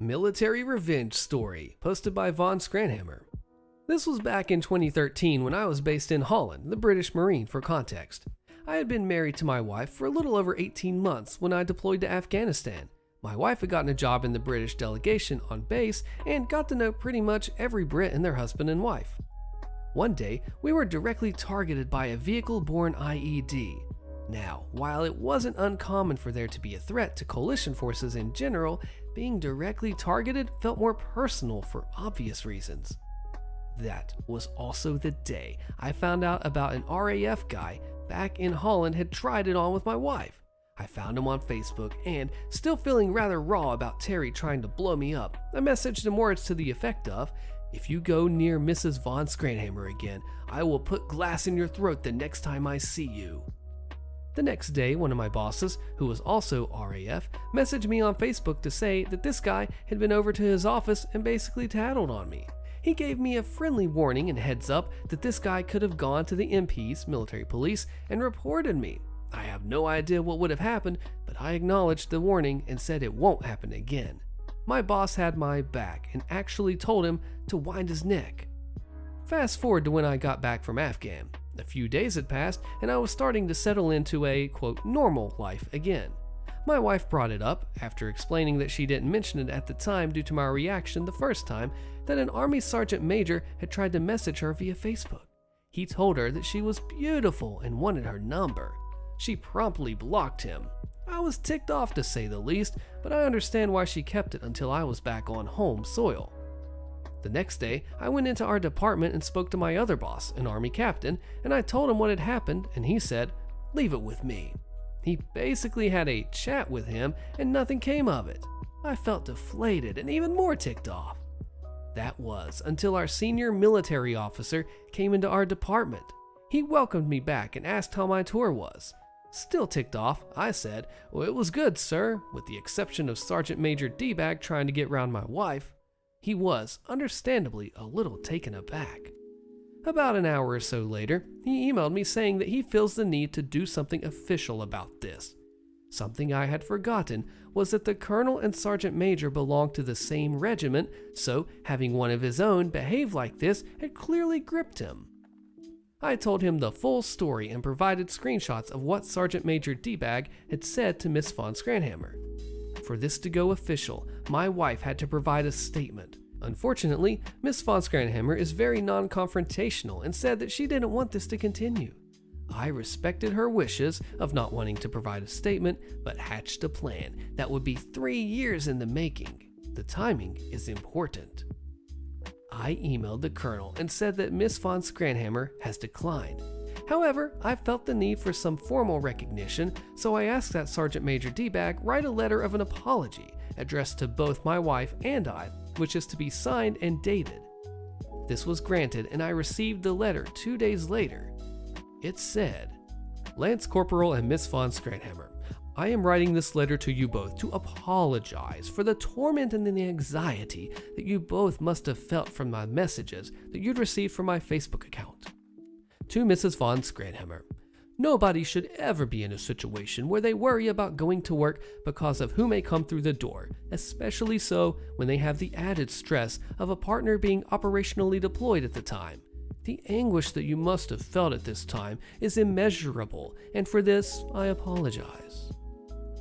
Military Revenge Story, posted by Von Scranhammer. This was back in 2013 when I was based in Holland, the British Marine for context. I had been married to my wife for a little over 18 months when I deployed to Afghanistan. My wife had gotten a job in the British delegation on base and got to know pretty much every Brit and their husband and wife. One day, we were directly targeted by a vehicle-borne IED. Now, while it wasn't uncommon for there to be a threat to coalition forces in general, being directly targeted felt more personal for obvious reasons. That was also the day I found out about an RAF guy back in Holland had tried it on with my wife. I found him on Facebook and, still feeling rather raw about Terry trying to blow me up, I messaged him words to the effect of, "If you go near Mrs. Von Scranhammer again, I will put glass in your throat the next time I see you." The next day, one of my bosses, who was also RAF, messaged me on Facebook to say that this guy had been over to his office and basically tattled on me. He gave me a friendly warning and heads up that this guy could have gone to the MPs, military police, and reported me. I have no idea what would have happened, but I acknowledged the warning and said it won't happen again. My boss had my back and actually told him to wind his neck. Fast forward to when I got back from Afghan. A few days had passed and I was starting to settle into a, quote, normal life again. My wife brought it up, after explaining that she didn't mention it at the time due to my reaction the first time, that an Army Sergeant Major had tried to message her via Facebook. He told her that she was beautiful and wanted her number. She promptly blocked him. I was ticked off to say the least, but I understand why she kept it until I was back on home soil. The next day, I went into our department and spoke to my other boss, an Army captain, and I told him what had happened, and he said, "Leave it with me." He basically had a chat with him and nothing came of it. I felt deflated and even more ticked off. That was until our senior military officer came into our department. He welcomed me back and asked how my tour was. Still ticked off, I said, "Well, it was good, sir, with the exception of Sergeant Major D-Bag trying to get round my wife." He was, understandably, a little taken aback. About an hour or so later, he emailed me saying that he feels the need to do something official about this. Something I had forgotten was that the Colonel and Sergeant Major belonged to the same regiment, so having one of his own behave like this had clearly gripped him. I told him the full story and provided screenshots of what Sergeant Major D-Bag had said to Miss Von Scranhammer. For this to go official, my wife had to provide a statement. Unfortunately, Miss Von Scranhammer is very non-confrontational and said that she didn't want this to continue. I respected her wishes of not wanting to provide a statement, but hatched a plan that would be 3 years in the making. The timing is important. I emailed the Colonel and said that Miss Von Scranhammer has declined. However, I felt the need for some formal recognition, so I asked that Sergeant Major D-Bag write a letter of an apology addressed to both my wife and I, which is to be signed and dated. This was granted and I received the letter 2 days later. It said, "Lance Corporal and Miss Von Scranhammer, I am writing this letter to you both to apologize for the torment and the anxiety that you both must have felt from my messages that you'd received from my Facebook account. To Mrs. Von Scranhammer, nobody should ever be in a situation where they worry about going to work because of who may come through the door, especially so when they have the added stress of a partner being operationally deployed at the time. The anguish that you must have felt at this time is immeasurable, and for this, I apologize.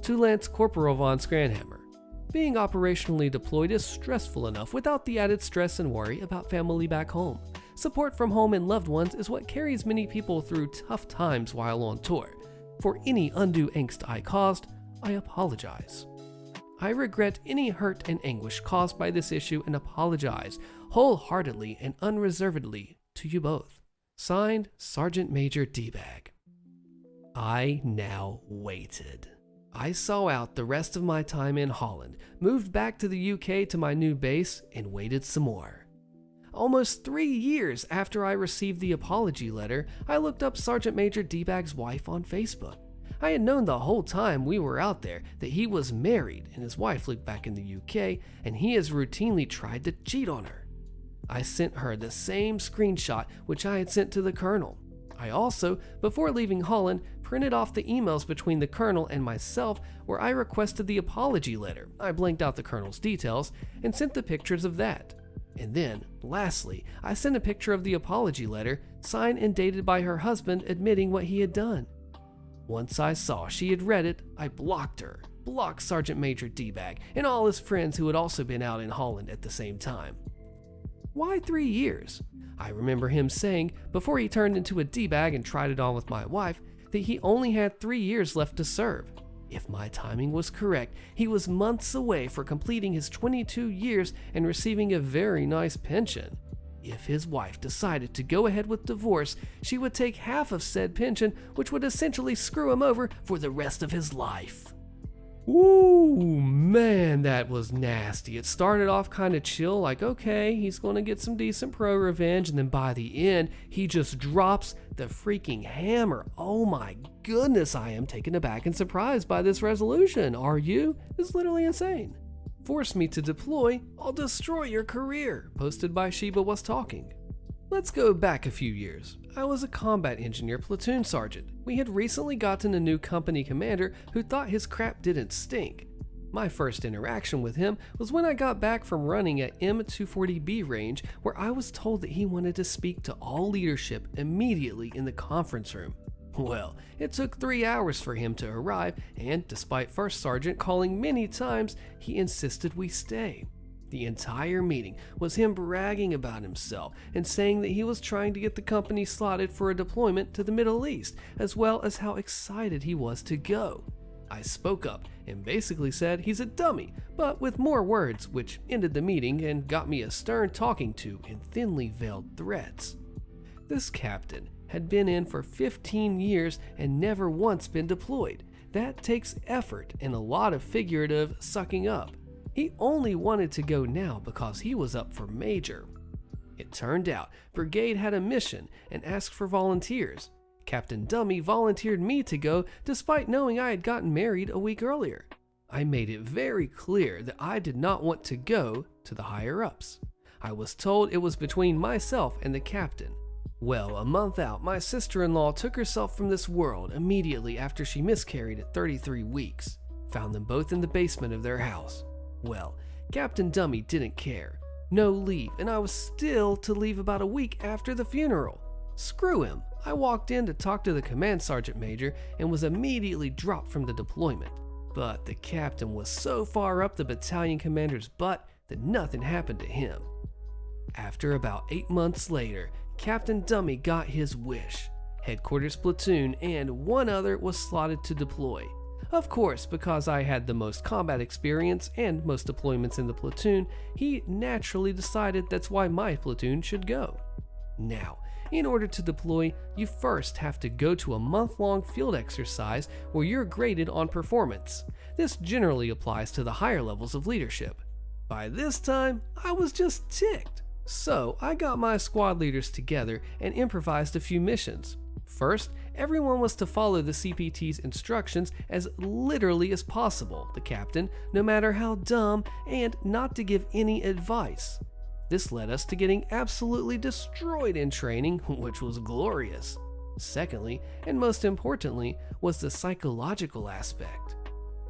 To Lance Corporal Von Scranhammer, being operationally deployed is stressful enough without the added stress and worry about family back home. Support from home and loved ones is what carries many people through tough times while on tour. For any undue angst I caused, I apologize. I regret any hurt and anguish caused by this issue and apologize wholeheartedly and unreservedly to you both. Signed, Sergeant Major D-Bag." I now waited. I saw out the rest of my time in Holland, moved back to the UK to my new base, and waited some more. Almost 3 years after I received the apology letter, I looked up Sergeant Major D-Bag's wife on Facebook. I had known the whole time we were out there that he was married and his wife lived back in the UK, and he has routinely tried to cheat on her. I sent her the same screenshot which I had sent to the Colonel. I also, before leaving Holland, printed off the emails between the colonel and myself where I requested the apology letter. I blanked out the colonel's details and sent the pictures of that. And then, lastly, I sent a picture of the apology letter, signed and dated by her husband, admitting what he had done. Once I saw she had read it, I blocked her, blocked Sergeant Major D-Bag and all his friends who had also been out in Holland at the same time. Why 3 years? I remember him saying, before he turned into a D-bag and tried it on with my wife, that he only had 3 years left to serve. If my timing was correct, he was months away for completing his 22 years and receiving a very nice pension. If his wife decided to go ahead with divorce, she would take half of said pension, which would essentially screw him over for the rest of his life. Ooh, man, that was nasty. It started off kind of chill, like, okay, he's going to get some decent ProRevenge, and then by the end, he just drops the freaking hammer. Oh my goodness, I am taken aback and surprised by this resolution. Are you? It's literally insane. Force me to deploy, I'll destroy your career, posted by Sheba Was Talking. Let's go back a few years. I was a combat engineer platoon sergeant. We had recently gotten a new company commander who thought his crap didn't stink. My first interaction with him was when I got back from running at M240B range, where I was told that he wanted to speak to all leadership immediately in the conference room. Well, it took 3 hours for him to arrive, and despite First Sergeant calling many times, he insisted we stay. The entire meeting was him bragging about himself and saying that he was trying to get the company slotted for a deployment to the Middle East, as well as how excited he was to go. I spoke up and basically said he's a dummy, but with more words, which ended the meeting and got me a stern talking to and thinly veiled threats. This captain had been in for 15 years and never once been deployed. That takes effort and a lot of figurative sucking up. He only wanted to go now because he was up for major. It turned out Brigade had a mission and asked for volunteers. Captain Dummy volunteered me to go despite knowing I had gotten married a week earlier. I made it very clear that I did not want to go to the higher-ups. I was told it was between myself and the captain. Well, a month out, my sister-in-law took herself from this world immediately after she miscarried at 33 weeks. Found them both in the basement of their house. Well, Captain Dummy didn't care. No leave, and I was still to leave about a week after the funeral. Screw him. I walked in to talk to the command sergeant major and was immediately dropped from the deployment. But the captain was so far up the battalion commander's butt that nothing happened to him. After about 8 months later, Captain Dummy got his wish. Headquarters platoon and one other was slotted to deploy. Of course, because I had the most combat experience and most deployments in the platoon, he naturally decided that's why my platoon should go. Now, in order to deploy, you first have to go to a month-long field exercise where you're graded on performance. This generally applies to the higher levels of leadership. By this time, I was just ticked. So I got my squad leaders together and improvised a few missions. First, everyone was to follow the CPT's instructions as literally as possible, the captain, no matter how dumb, and not to give any advice. This led us to getting absolutely destroyed in training, which was glorious. Secondly, and most importantly, was the psychological aspect.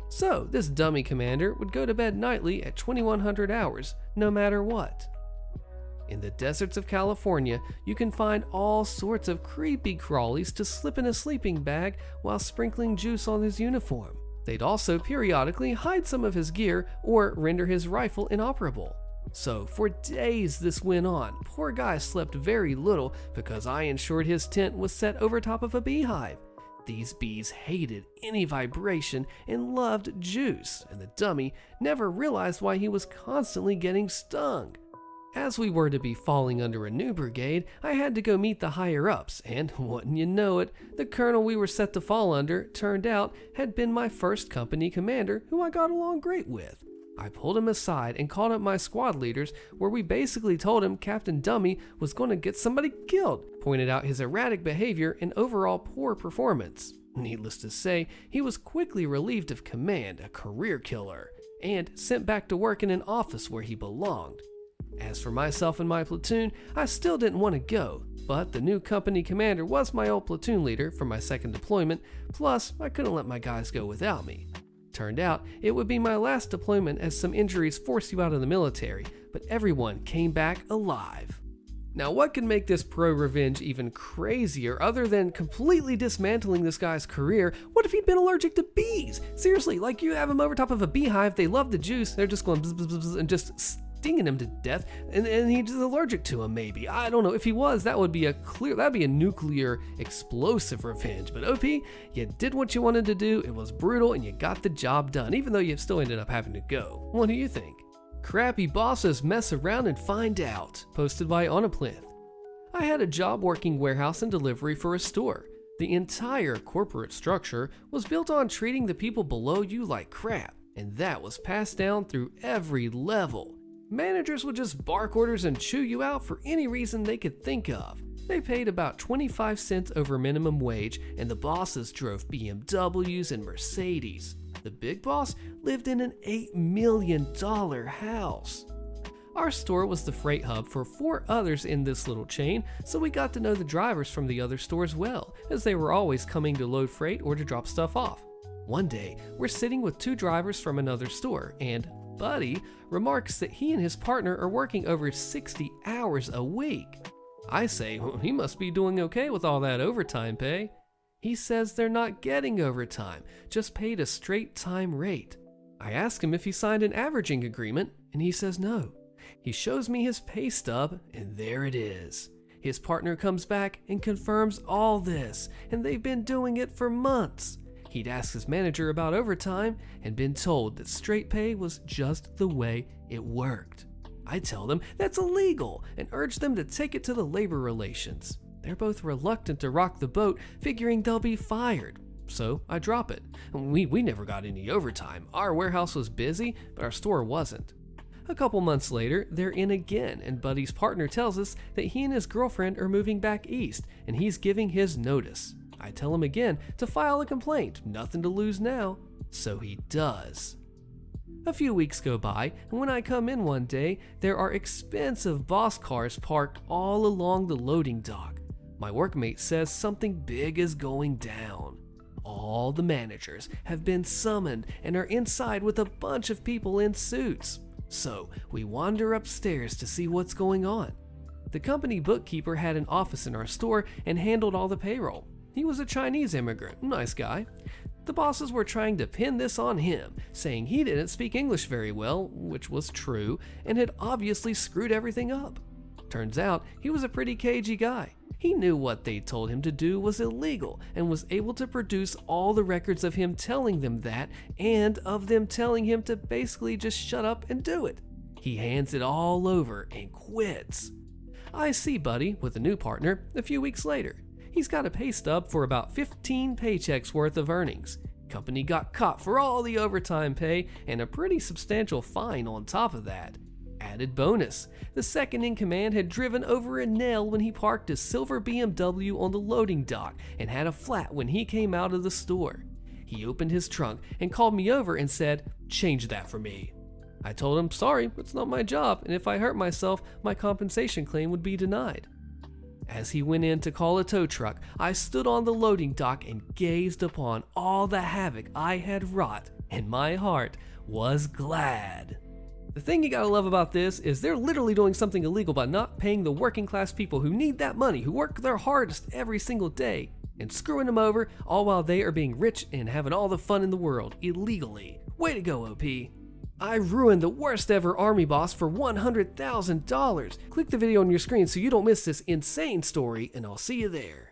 So, this dummy commander would go to bed nightly at 2100 hours, no matter what. In the deserts of California, you can find all sorts of creepy crawlies to slip in a sleeping bag while sprinkling juice on his uniform. They'd also periodically hide some of his gear or render his rifle inoperable. So for days this went on. Poor guy slept very little because I ensured his tent was set over top of a beehive. These bees hated any vibration and loved juice, and the dummy never realized why he was constantly getting stung. As we were to be falling under a new brigade, I had to go meet the higher-ups, and wouldn't you know it, the colonel we were set to fall under, turned out, had been my first company commander, who I got along great with. I pulled him aside and called up my squad leaders, where we basically told him Captain Dummy was going to get somebody killed, pointed out his erratic behavior and overall poor performance. Needless to say, he was quickly relieved of command, a career killer, and sent back to work in an office where he belonged. As for myself and my platoon, I still didn't want to go, but the new company commander was my old platoon leader for my second deployment, plus I couldn't let my guys go without me. Turned out it would be my last deployment as some injuries forced you out of the military, but everyone came back alive. Now what could make this ProRevenge even crazier other than completely dismantling this guy's career? What if he'd been allergic to bees? Seriously, like you have him over top of a beehive, they love the juice, they're just going bzz, bzz, bzz, and just stinging him to death, and he's allergic to him maybe. I don't know. If he was, that'd be a nuclear explosive revenge. But OP, you did what you wanted to do, it was brutal, and you got the job done, even though you still ended up having to go. What do you think? Crappy bosses mess around and find out. Posted by Onaplinth. I had a job working warehouse and delivery for a store. The entire corporate structure was built on treating the people below you like crap, and that was passed down through every level. Managers would just bark orders and chew you out for any reason they could think of. They paid about 25 cents over minimum wage, and the bosses drove BMWs and Mercedes. The big boss lived in an $8 million house. Our store was the freight hub for 4 others in this little chain, so we got to know the drivers from the other stores well, as they were always coming to load freight or to drop stuff off. One day, we're sitting with 2 drivers from another store, and Buddy remarks that he and his partner are working over 60 hours a week. I say, well, he must be doing okay with all that overtime pay. He says they're not getting overtime, just paid a straight time rate. I ask him if he signed an averaging agreement, and he says no. He shows me his pay stub, and there it is. His partner comes back and confirms all this, and they've been doing it for months. He'd asked his manager about overtime and been told that straight pay was just the way it worked. I tell them that's illegal and urge them to take it to the labor relations. They're both reluctant to rock the boat, figuring they'll be fired. So I drop it. We never got any overtime. Our warehouse was busy, but our store wasn't. A couple months later, they're in again, and Buddy's partner tells us that he and his girlfriend are moving back east, and he's giving his notice. I tell him again to file a complaint, nothing to lose now. So he does. A few weeks go by, and when I come in one day, there are expensive boss cars parked all along the loading dock. My workmate says something big is going down. All the managers have been summoned and are inside with a bunch of people in suits. So we wander upstairs to see what's going on. The company bookkeeper had an office in our store and handled all the payroll. He was a Chinese immigrant, nice guy. The bosses were trying to pin this on him, saying he didn't speak English very well, which was true, and had obviously screwed everything up. Turns out he was a pretty cagey guy. He knew what they told him to do was illegal and was able to produce all the records of him telling them that and of them telling him to basically just shut up and do it. He hands it all over and quits. I see Buddy with a new partner a few weeks later. He's got a pay stub for about 15 paychecks worth of earnings. Company got caught for all the overtime pay and a pretty substantial fine on top of that. Added bonus, the second in command had driven over a nail when he parked his silver BMW on the loading dock and had a flat when he came out of the store. He opened his trunk and called me over and said, "Change that for me." I told him, sorry, it's not my job, and if I hurt myself, my compensation claim would be denied. As he went in to call a tow truck, I stood on the loading dock and gazed upon all the havoc I had wrought, and my heart was glad. The thing you gotta love about this is they're literally doing something illegal by not paying the working class people who need that money, who work their hardest every single day, and screwing them over, all while they are being rich and having all the fun in the world, illegally. Way to go, OP. I ruined the worst ever army boss for $100,000. Click the video on your screen so you don't miss this insane story, and I'll see you there.